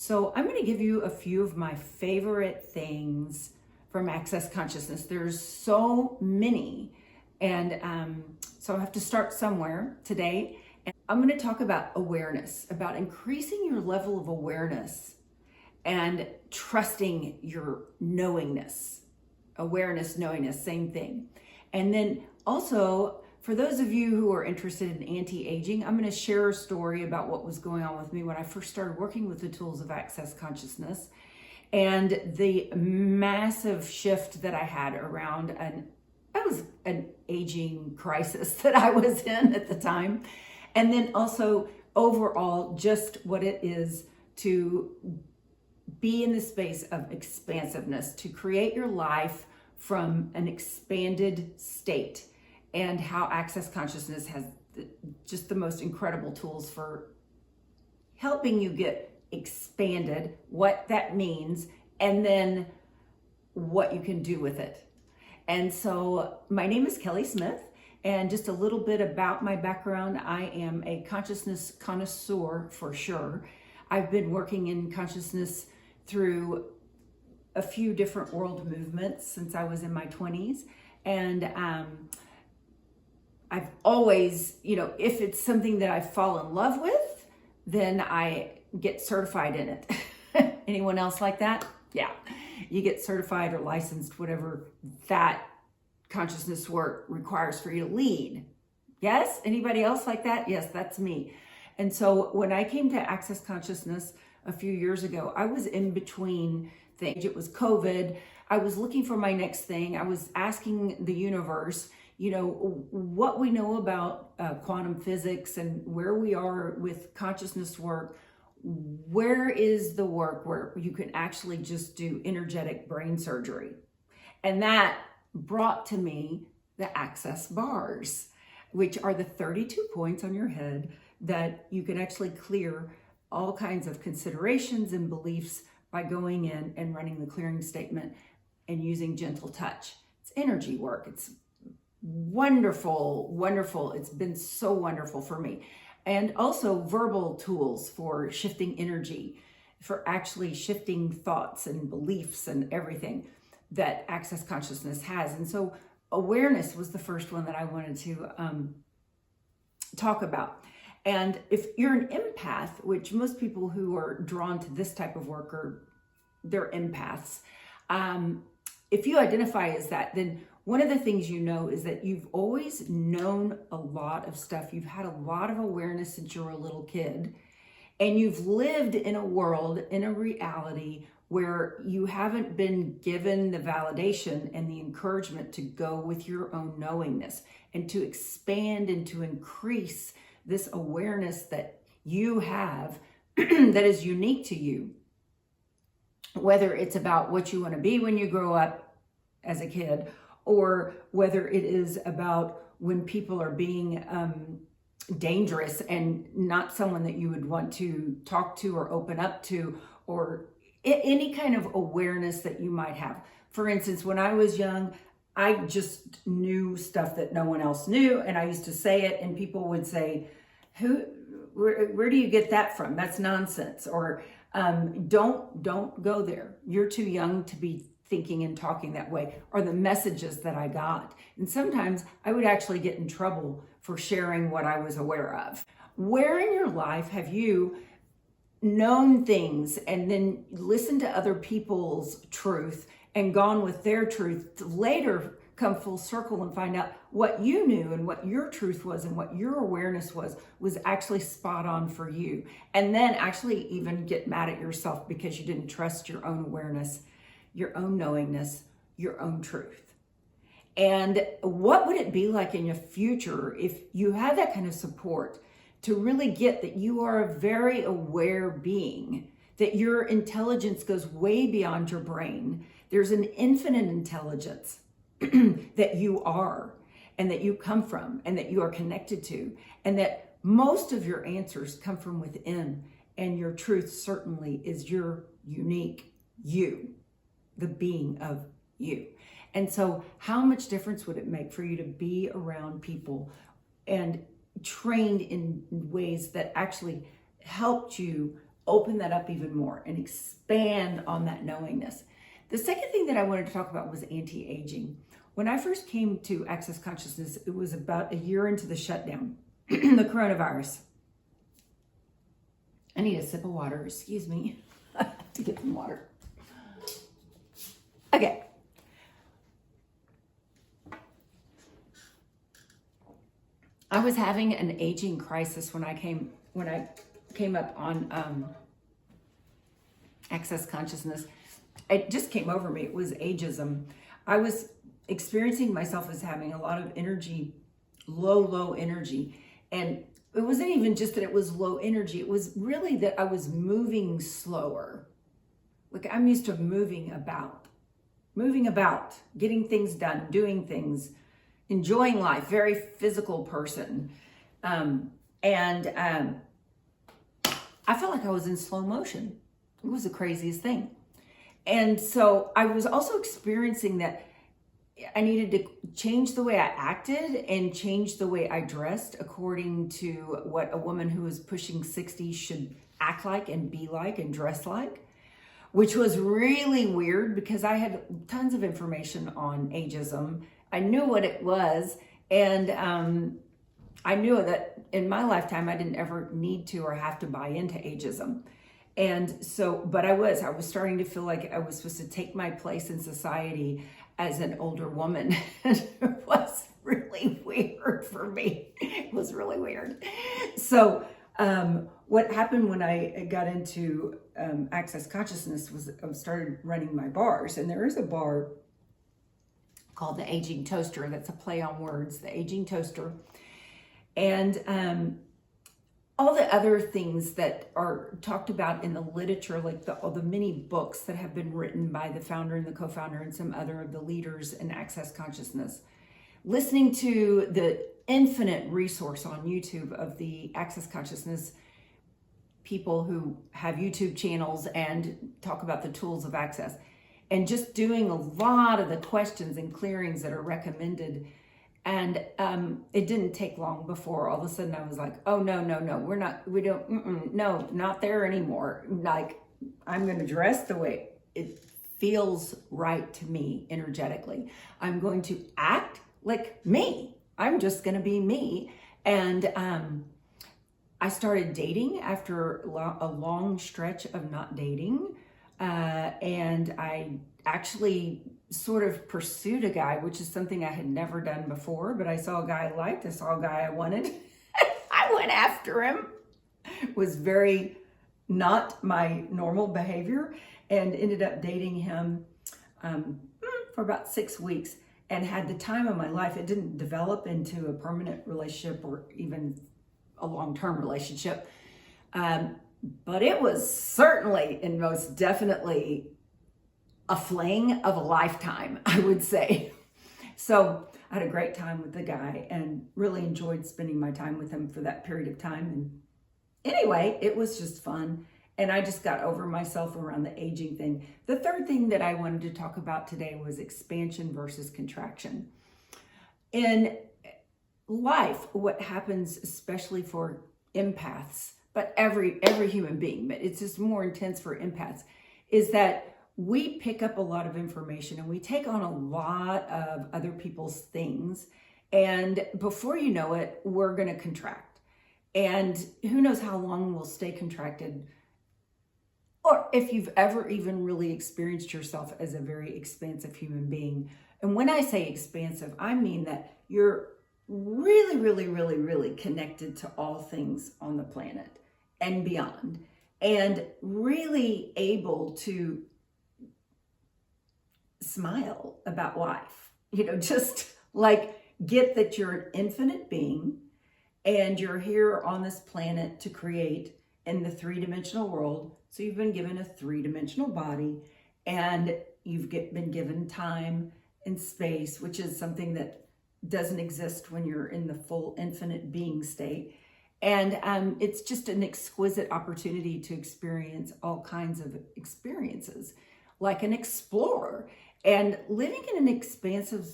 So I'm going to give you a few of my favorite things from Access Consciousness. There's so many, and so I have to start somewhere today. And I'm going to talk about awareness, about increasing your level of awareness and trusting your knowingness. Awareness, knowingness, same thing. And then also, for those of you who are interested in anti-aging, I'm going to share a story about what was going on with me when I first started working with the tools of Access Consciousness and the massive shift that I had around an aging crisis that I was in at the time. And then also overall, just what it is to be in the space of expansiveness, to create your life from an expanded state, and how Access Consciousness has just the most incredible tools for helping you get expanded, what that means, and then what you can do with it. And so my name is Kelly Smith, and just a little bit about my background. I am a consciousness connoisseur for sure. I've been working in consciousness through a few different world movements since I was in my 20s. And I've always, if it's something that I fall in love with, then I get certified in it. Anyone else like that? Yeah. You get certified or licensed, whatever that consciousness work requires for you to lead. Yes? Anybody else like that? Yes, that's me. And so when I came to Access Consciousness a few years ago, I was in between things. It was COVID. I was looking for my next thing. I was asking the universe, what we know about quantum physics and where we are with consciousness work. Where is the work where you can actually just do energetic brain surgery? And that brought to me the Access bars, which are the 32 points on your head that you can actually clear all kinds of considerations and beliefs by going in and running the clearing statement and using gentle touch. It's energy work. It's wonderful, wonderful. It's been so wonderful for me. And also verbal tools for shifting energy, for actually shifting thoughts and beliefs and everything that Access Consciousness has. And so awareness was the first one that I wanted to talk about. And if you're an empath, which most people who are drawn to this type of work they're empaths. If you identify as that, then one of the things you know is that you've always known a lot of stuff. You've had a lot of awareness since you were a little kid, and you've lived in a world, in a reality where you haven't been given the validation and the encouragement to go with your own knowingness and to expand and to increase this awareness that you have that is unique to you. Whether it's about what you want to be when you grow up as a kid, or whether it is about when people are being dangerous and not someone that you would want to talk to or open up to, or any kind of awareness that you might have. For instance, when I was young, I just knew stuff that no one else knew, and I used to say it, and people would say, where do you get that from? That's nonsense. Or don't go there. You're too young to be thinking and talking that way, or the messages that I got. And sometimes I would actually get in trouble for sharing what I was aware of. Where in your life have you known things and then listened to other people's truth and gone with their truth to later come full circle and find out what you knew and what your truth was and what your awareness was actually spot on for you? And then actually even get mad at yourself because you didn't trust your own awareness, your own knowingness, your own truth. And what would it be like in your future if you had that kind of support to really get that you are a very aware being, that your intelligence goes way beyond your brain? There's an infinite intelligence that you are, and that you come from, and that you are connected to, and that most of your answers come from within, and your truth certainly is your unique you, the being of you. And so how much difference would it make for you to be around people and trained in ways that actually helped you open that up even more and expand on that knowingness. The second thing that I wanted to talk about was anti-aging. When I first came to Access Consciousness, it was about a year into the shutdown, the coronavirus. I need a sip of water, excuse me, to get some water. Okay. I was having an aging crisis when I came up on Access Consciousness. It just came over me. It was ageism. I was experiencing myself as having a lot of energy, low energy. And it wasn't even just that it was low energy. It was really that I was moving slower. Like I'm used to moving about, getting things done, doing things, enjoying life, very physical person. I felt like I was in slow motion. It was the craziest thing. And so I was also experiencing that I needed to change the way I acted and change the way I dressed according to what a woman who was pushing 60 should act like and be like and dress like, which was really weird because I had tons of information on ageism. I knew what it was, and I knew that in my lifetime I didn't ever need to or have to buy into ageism. And so, but I was starting to feel like I was supposed to take my place in society as an older woman. It was really weird for me. It was really weird. So what happened when I got into Access Consciousness was I started running my bars. And there is a bar called the Aging Toaster. That's a play on words, the Aging Toaster. And all the other things that are talked about in the literature, like all the many books that have been written by the founder and the co-founder and some other of the leaders in Access Consciousness, listening to the infinite resource on YouTube of the Access Consciousness people who have YouTube channels and talk about the tools of access, and just doing a lot of the questions and clearings that are recommended. And it didn't take long before all of a sudden I was like, oh, no, not there anymore. Like, I'm going to dress the way it feels right to me energetically. I'm going to act like me. I'm just going to be me. And I started dating after a long stretch of not dating. And I actually sort of pursued a guy, which is something I had never done before, but I saw a guy I liked, I saw a guy I wanted. I went after him. It was very not my normal behavior, and ended up dating him for about 6 weeks and had the time of my life. It didn't develop into a permanent relationship or even a long-term relationship. But it was certainly and most definitely a fling of a lifetime, I would say. So I had a great time with the guy and really enjoyed spending my time with him for that period of time. And anyway, it was just fun. And I just got over myself around the aging thing. The third thing that I wanted to talk about today was expansion versus contraction. In life, what happens, especially for empaths, but every human being, but it's just more intense for empaths, is that we pick up a lot of information and we take on a lot of other people's things. And before you know it, we're going to contract. And who knows how long we'll stay contracted, or if you've ever even really experienced yourself as a very expansive human being. And when I say expansive, I mean that you're really connected to all things on the planet and beyond, and really able to smile about life, just like get that you're an infinite being and you're here on this planet to create in the three-dimensional world. So you've been given a three-dimensional body, and you've been given time and space, which is something that doesn't exist when you're in the full infinite being state. And it's just an exquisite opportunity to experience all kinds of experiences, like an explorer. And living in an expansive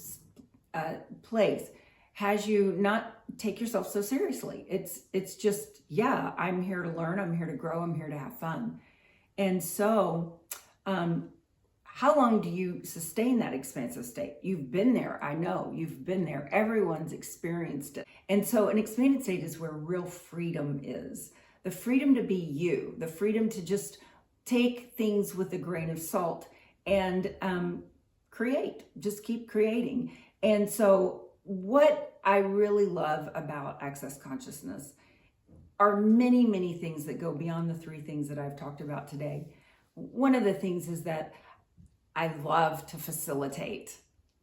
place has you not take yourself so seriously. It's just, yeah, I'm here to learn, I'm here to grow, I'm here to have fun. And so, how long do you sustain that expansive state? You've been there. I know you've been there. Everyone's experienced it. And so an expanded state is where real freedom is. The freedom to be you, the freedom to just take things with a grain of salt and create, just keep creating. And so what I really love about Access Consciousness are many, many things that go beyond the three things that I've talked about today. One of the things is that I love to facilitate.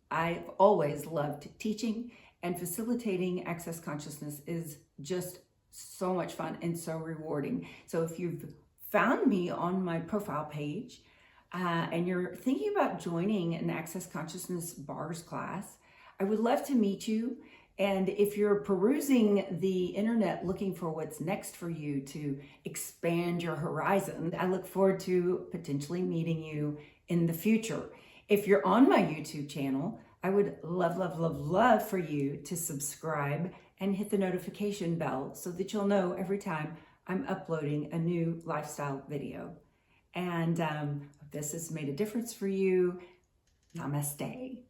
I've always loved teaching, and facilitating Access Consciousness is just so much fun and so rewarding. So if you've found me on my profile page and you're thinking about joining an Access Consciousness bars class, I would love to meet you. And if you're perusing the internet looking for what's next for you to expand your horizon, I look forward to potentially meeting you in the future. If you're on my YouTube channel, I would love, love, love, love for you to subscribe and hit the notification bell so that you'll know every time I'm uploading a new lifestyle video. And if this has made a difference for you, namaste.